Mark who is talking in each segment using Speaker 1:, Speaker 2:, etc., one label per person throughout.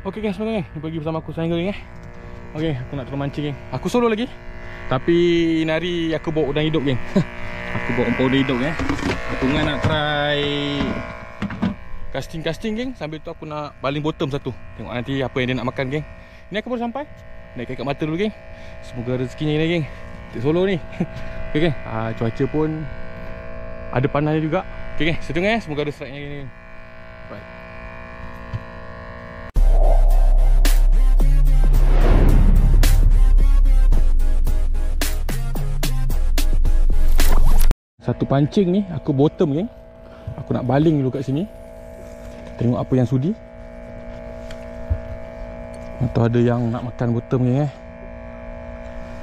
Speaker 1: Okey guys, sekarang ni pergi bersama aku sekarang geng. Okey, aku nak terus mancing geng. Aku solo lagi. Tapi ini hari aku bawa udang hidup geng. Aku bawa umpan udang hidup Aku nak try casting geng. Sambil tu aku nak baling bottom satu. Tengok nanti apa yang dia nak makan geng. Ni aku baru sampai. Naik kat mata dulu geng. Semoga rezekinya ni geng. Tik solo ni. Okey geng. Cuaca pun ada panasnya juga. Okey geng, setengah semoga ada strike-nya geng. Right. Satu pancing ni aku bottom geng. Aku nak baling dulu kat sini. Tengok apa yang sudi. Atau ada yang nak makan bottom geng.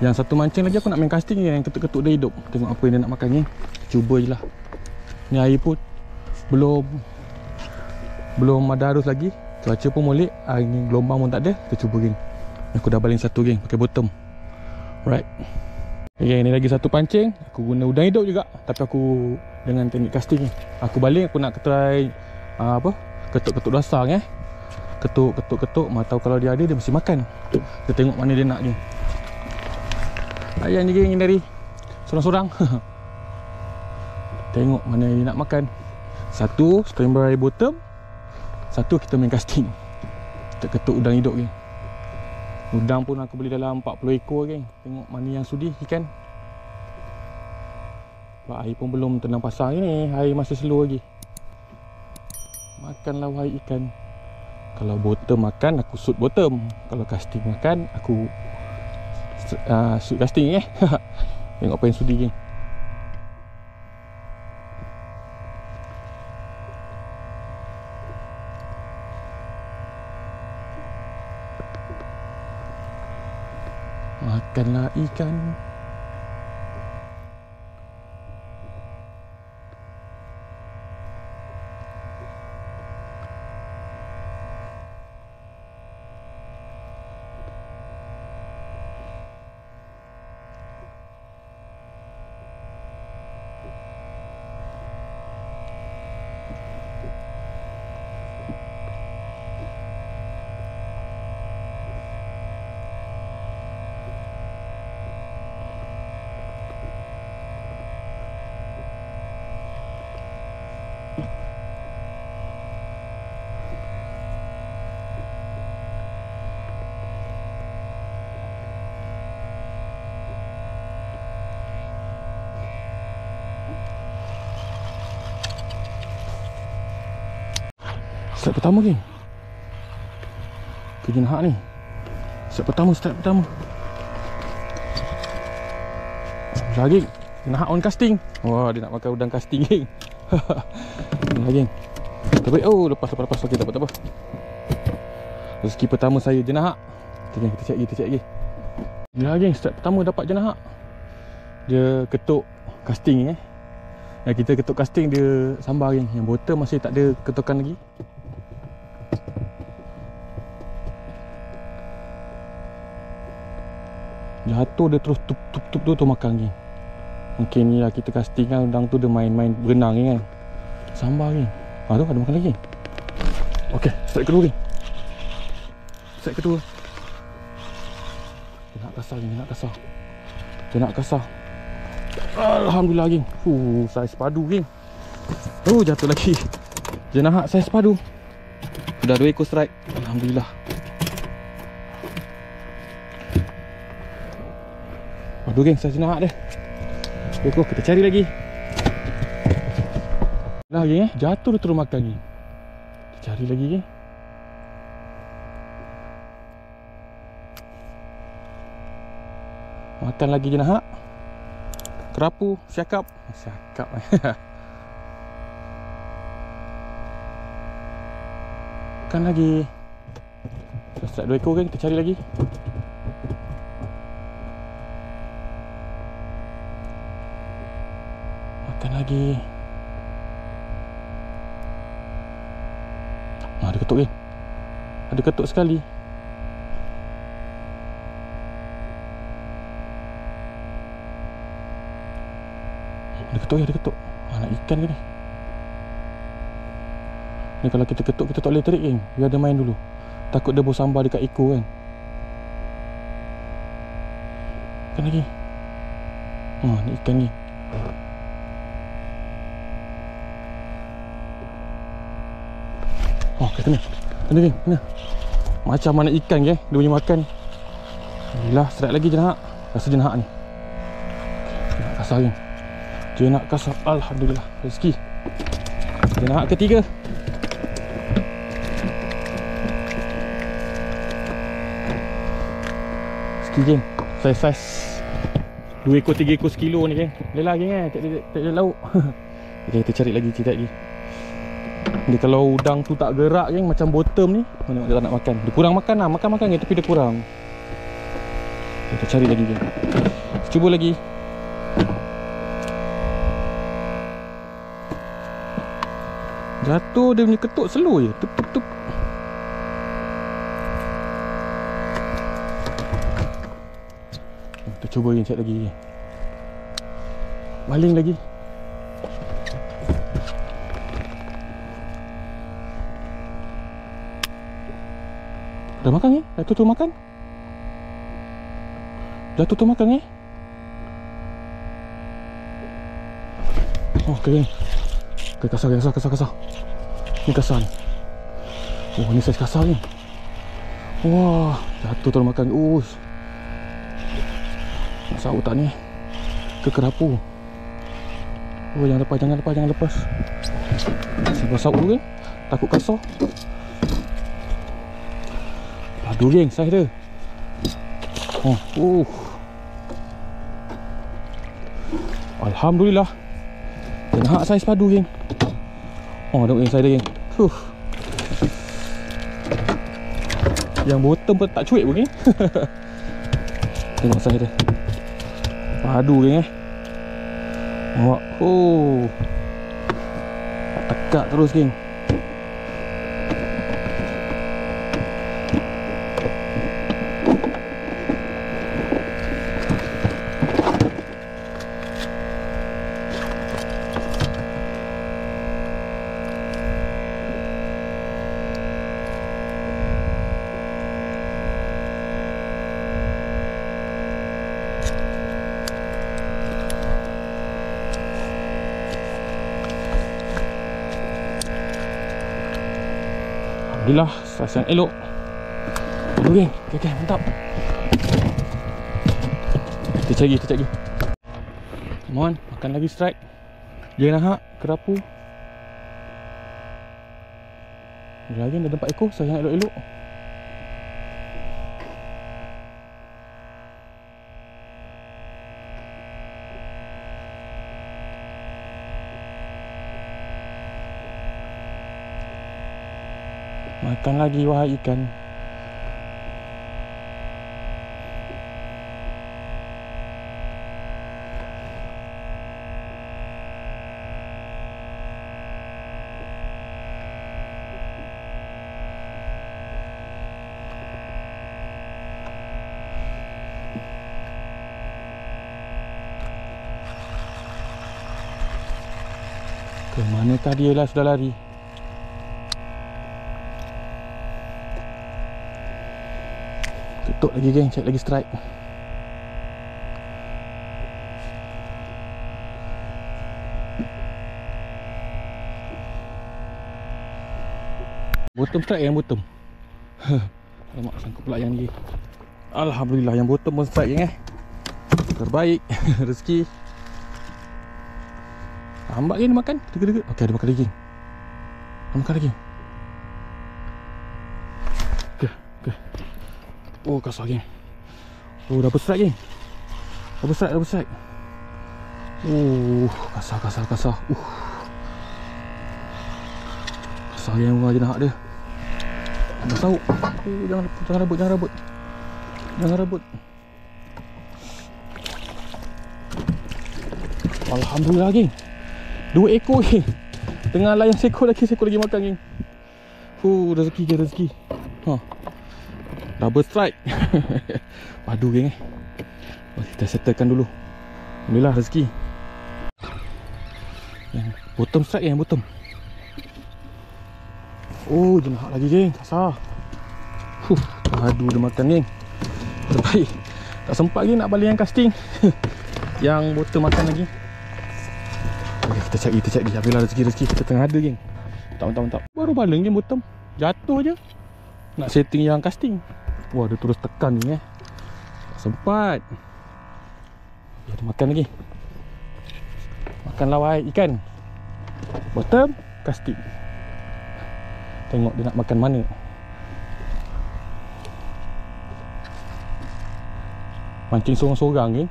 Speaker 1: Yang satu mancing lagi aku nak main casting geng, yang ketuk-ketuk dia hidup. Tengok apa yang dia nak makan geng. Cuba je lah. Ni air pun belum ada arus lagi. Cuaca pun molek. Angin gelombang pun tak ada. Kita cuba geng. Aku dah baling satu geng pakai bottom. Right. Okay, ni lagi satu pancing. Aku guna udang hidup juga, tapi aku dengan teknik casting ni. Aku baling, aku nak try ketuk-ketuk dasar Ketuk-ketuk, tahu kalau dia ada dia mesti makan. Kita tengok mana dia nak ni. Ayam je geng dari sorang-sorang. Tengok mana dia nak makan. Satu standby bottom, satu kita main casting. Kita ketuk udang hidup geng. Udang pun aku beli dalam 40 ekor geng. Tengok mana yang sudi ikan. Sebab air pun belum tenang pasang ni. Air masih slow lagi. Makanlah wahai ikan. Kalau bottom makan, aku shoot bottom. Kalau casting makan, aku shoot casting Tengok apa yang sudi geng. Makanlah ikan. Strike pertama geng. Kerja nahak ni. Strike pertama. Lagi nahak on casting. Wah, dia nak makan udang casting geng. Ni geng. Tapi lepas. Okey, tak apa. Rezeki pertama saya je nahak. Okay, kita cek lagi. Ni lah geng, strike pertama dapat je nahak. Dia ketuk casting Yang kita ketuk casting dia sambar geng. Yang bottom masih tak ada ketukan lagi. Jatuh dia terus tup makan geng. Mungkin ni lah kita casting kan, udang tu dia main berenang kan. Sambar geng. Tu ada makan lagi. Okey, strike kedua geng. Dia nak kasar. Alhamdulillah geng. Saiz padu geng. Jatuh lagi. Jenahak saiz padu. Sudah 2 ekor strike. Alhamdulillah. Padu geng, saiz jenahak dia. 2 ekor, kita cari lagi. Lah geng jatuh dia terus makan geng. Kita cari lagi geng. Makan lagi jenahak. Kerapu, syakap. Makan lagi. Dah strike 2 ekor geng, kita cari lagi. Makan lagi. Ada ketuk geng. Ada ketuk sekali. Ada ketuk. Nak ikan ke ni? Ni kalau kita ketuk, kita tak boleh tarik geng. Biar dia main dulu. Takut dia bersambar dekat ekor kan. Ikan lagi. Ni ikan ni. Kena. Kena geng, kena. Macam mana ikan geng, dia punya makan ni. Alhamdulillah, strike lagi jenak. Rasa jenak ni. Jenak kasar geng. Jenak kasar, alhamdulillah. Rezeki. Jenak ketiga. Rezeki geng. Saiz-saiz 2 ekor 3 ekor sekilo ni geng. Lelah geng tak ada lauk. Okay, kita cari lagi, cerita lagi. Dia kalau udang tu tak gerak geng, macam bottom ni, mana dia tak nak makan. Dia kurang makan lah, makan geng, tapi dia kurang. Kita cari lagi geng. Cuba lagi. Jatuh dia punya ketuk slow je. Tup tup tup. Kita cuba geng, cek lagi geng. Baling lagi. Dah makan Jatuh tu makan. Jatuh tu makan Okay. Okay, kasar. Ni kasar ni. Ni saiz kasar ni. Wah, jatuh tu makan. Saut tak ni. Ke kerapu. Jangan lepas. Sebab saut dulu kan. Takut kasar. Padu geng, saiz dia. Alhamdulillah. Jangan saiz padu geng. Tengok geng saiz dia geng. Yang bottom pun tak cuik pun geng. Tengok saiz dia. Padu geng Tengok. Tekak terus geng. Alhamdulillah, saiz yang elok. Tunggu geng. Okay, mantap. Kita cari. Come on, makan lagi strike. Jangan nak kerapu. Lagi dah 4 ekor, saiz yang elok-elok. Makan lagi wahai ikan. Ke manakah dia lah, sudah lari. Tutup lagi geng, cek lagi strike. Bottom strike yang bottom. Alamak, sangkut pula yang ni. Alhamdulillah, yang bottom pun strike geng terbaik. Rezeki. Hambak geng, dia makan. Dega-dega. Okey, ada makan lagi geng. Makan lagi. Okay. Kasar geng. Double strike geng. Double strike. Kasar. Kasar geng, je nak dia. Ada sauk. Jangan rebut. Alhamdulillah geng. 2 ekor geng. Tengah layan seekor lagi makan geng. Rezeki. Double strike. Padu geng kita settlekan dulu. Alhamdulillah rezeki. Yang bottom strike yang bottom. Jenak lagi geng, kasar. Aduh, dia makan geng. Terbaik. Tak sempat lagi nak balik yang casting. Yang bottom makan lagi. Okay, kita cari. Habislah rezeki kita tengah ada geng. Mantap. Baru baling geng bottom. Jatuh je. Nak setting yang casting. Wah, dia terus tekan ni Tak sempat. Dia makan lagi. Makan lawai ikan. Bottom casting. Tengok dia nak makan mana. Mancing sorang-sorang ni.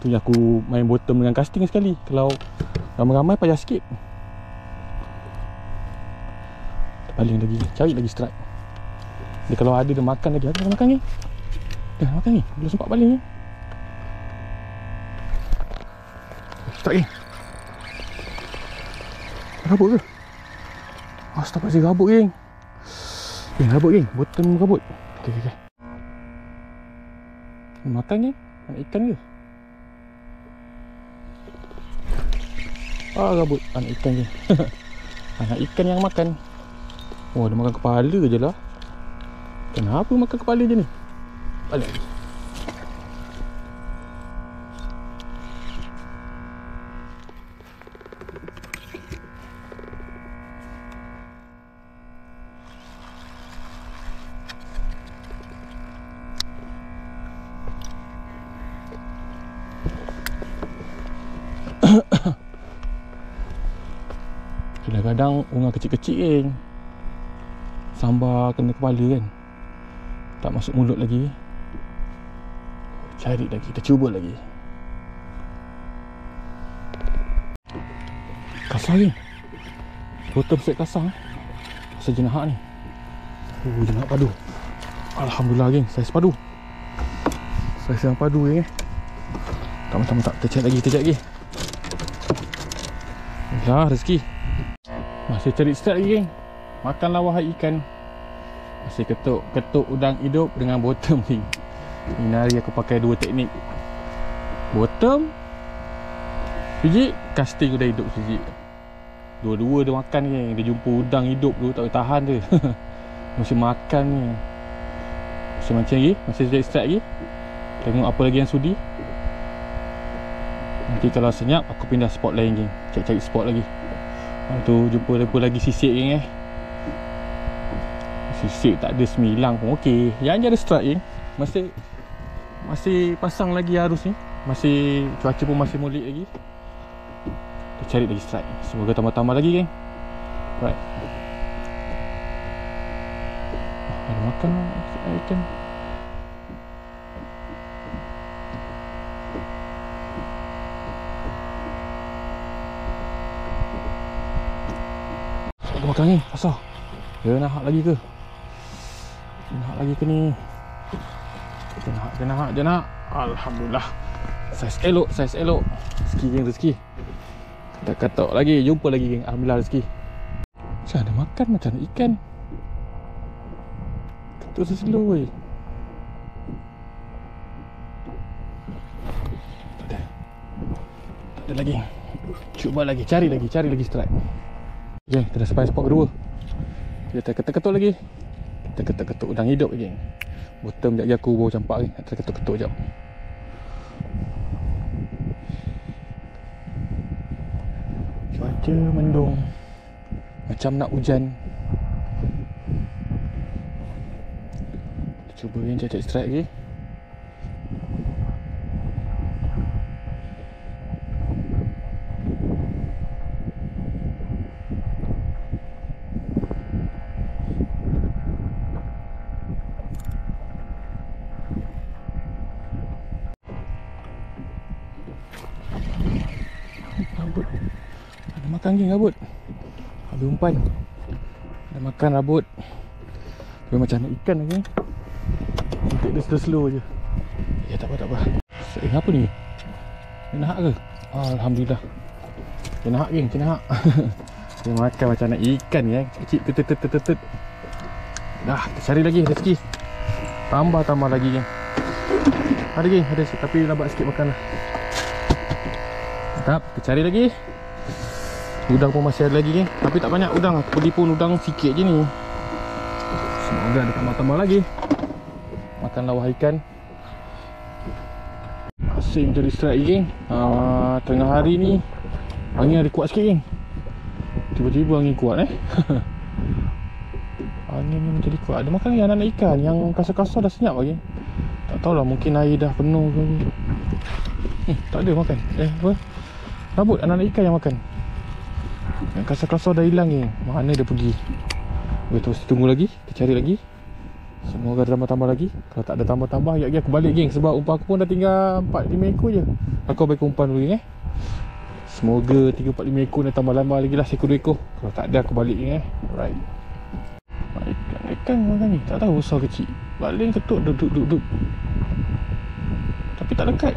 Speaker 1: Tu yang aku main bottom dengan casting sekali. Kalau ramai-ramai payah sikit. Baling lagi. Cari lagi strike. Dia kalau ada dia makan lagi. Ada makan ni. Dah makan ni. Belum sempat baling ni. Strike ni. Rabut ke? Astaghfirullah, rabut geng. Rabut geng. Bottom rabut. Okay. Makan ni. Anak ikan ke? Rabut. Anak ikan je. Anak ikan yang makan. Wah, dia makan kepala je lah. Kenapa makan kepala je ni? Balik. Kadang-kadang unga kecil-kecil kan, sambar kena kepala kan, tak masuk mulut lagi. Cari lagi, kita cuba lagi. Kasar ni. Bottom set kasar. Pasal jenahak ni. Jenahak padu. Alhamdulillah geng, saiz padu. Saiz yang padu geng. Tak. Kita cari lagi. Dah rezeki. Masih cari strike lagi geng. Makan lawah ikan. Masih ketuk udang hidup dengan bottom ni. Ini hari aku pakai dua teknik. Bottom biji, casting udang hidup biji. Dua-dua dia makan geng. Dia jumpa udang hidup tu tak boleh tahan dia. Mesti makan ni. Masih mancing lagi. Masih cari strike lagi. Tengok apa lagi yang sudi. Nanti kalau senyap aku pindah spot lain geng. Cari spot lagi. Tu jumpa lagi sisik geng Sisik tak ada semilang pun okey. Yang je ada strike geng. Masih pasang lagi arus ni. Masih cuaca pun masih molek lagi. Kita cari lagi strike. Semoga tambah-tambah lagi geng. Right. Ada makan ikan. Makan ni, asal dia nak hak lagi ke? Nak lagi ke ni? Dia nak. Alhamdulillah. Saiz elok. Rezeki geng, rezeki. Katak lagi, jumpa lagi geng. Alhamdulillah rezeki. Macam ada makan macam ada ikan. Ketuk slow weh. Tak ada lagi. Cuba lagi, cari lagi strike. Okay, kita dah sampai spot kedua. Kita ketuk lagi. Kita ketuk udang hidup lagi. Bottom sekejap lagi aku bawa campak ni. Kita ketuk sekejap. Cuaca mendung. Macam nak hujan. Kita cuba ni cari strike lagi. Rabut. Ada makan geng rabut. Habis umpan. Ada makan rabut. Tapi macam nak ikan lagi. Untuk dia slow je. Ya tak apa. Apa ni? Jenahak ke? Alhamdulillah. Jenahak geng, jenahak. Dia makan macam nak ikan ni kecil. Tet. Dah, kita cari lagi rezeki. Tambah lagi geng. Ada geng, ada tapi lambat sikit makan lah. Mantap, kita cari lagi. Udang pun masih ada lagi geng. Tapi tak banyak udang. Aku pergi pun udang sikit je ni. Semoga ada tambah-tambah lagi. Makan lawah ikan. Masih mencari strike geng. Tengah hari ni angin ada kuat sikit geng. Tiba-tiba angin kuat Angin ni menjadi kuat. Ada makan ni anak-anak ikan yang kasar-kasar dah senyap lagi. Tak tahulah, mungkin air dah penuh ke. Tak ada makan. Apa? Rabut anak-anak ikan yang makan. Yang kasar-kasar dah hilang ni. Mana dia pergi? Kita terus tunggu lagi. Kita cari lagi. Semoga ada tambah-tambah lagi. Kalau tak ada tambah-tambah, ayat aku balik geng. Sebab umpan aku pun dah tinggal 4-5 ekor je. Aku bagi umpan dulu geng. Semoga 3-4-5 ekor ni tambah-tambah lagi lah, 1-2 ekor. Kalau tak ada aku balik geng. Alright. Ikan makan ni tak tahu besar kecil. Baling ketuk duduk. Tapi tak dekat.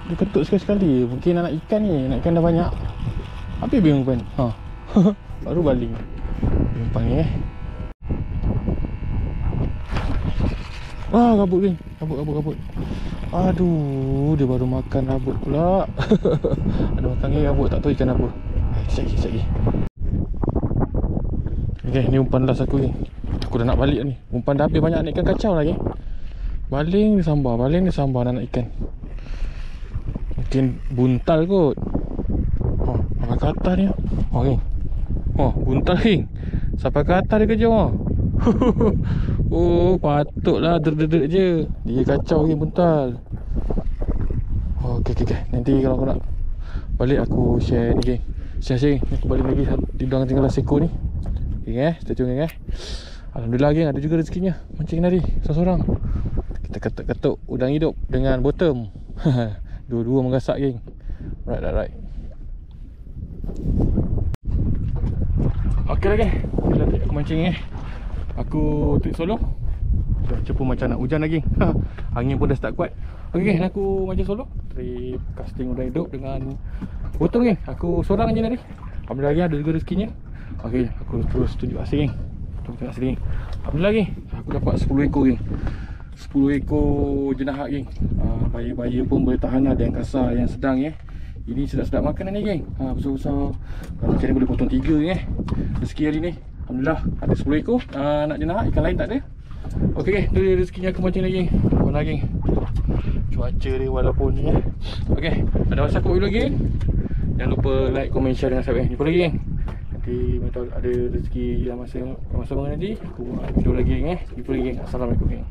Speaker 1: Dia ketuk sekali-sekali. Mungkin anak ikan ni, anak ikan dah banyak. Habis biar umpan. Baru baling umpan ni rabut geng. Rabut. Aduh, dia baru makan rabut pula. Ada makan ni rabut, tak tahu ikan apa. Sekejap lagi. Okay, ni umpan last aku geng. Aku dah nak balik ni. Umpan dah habis banyak, nak ikan kacau lah geng. Baling dia sambar anak ikan. Mungkin buntal kot. Sampai ke atas ni. Geng. Buntal geng. Sampai ke atas dia kejar. Patutlah derdek je. Dia kacau geng buntal. Okay. Nanti kalau aku nak balik aku share ni geng. Share aku balik lagi. Tinggal seko ni. Geng stay tune geng Alhamdulillah geng, ada juga rezekinya. Mancing tadi seorang-seorang. Kita ketuk-ketuk udang hidup dengan bottom. Dua-dua menggasak geng. Right. Okey lah geng. Aku mancing Aku trik solo. Cuba macam nak hujan lagi. Angin pun dah start kuat. Okey geng, aku mancing solo. Trik casting udang hidup dengan bottom geng. Aku seorang je tadi. Alhamdulillah geng, ada juga rezekinya. Okey, aku terus tunjuk hasil geng. Tengok hasil geng. Alhamdulillah geng, aku dapat 10 ekor geng. 10 ekor jenahat geng. Bayi-bayi pun boleh tahan lah. Ada yang kasar, yang sedang Ini sedap-sedap makanan ni geng. Besar-besar. Kalau macam ni boleh potong 3 geng rezeki hari ni. Alhamdulillah ada 10 ekor. Nak jenahat, ikan lain tak ada. Okey geng, tu dia rezekinya aku mancing lagi geng. Mana geng, cuaca dia walaupun ni Okey, ada masa aku dulu geng. Jangan lupa like, komen, share dengan subscribe. Jumpa lagi geng. Nanti ada rezeki yang masa nanti aku buat video lagi geng. Jumpa lagi geng. Assalamualaikum geng.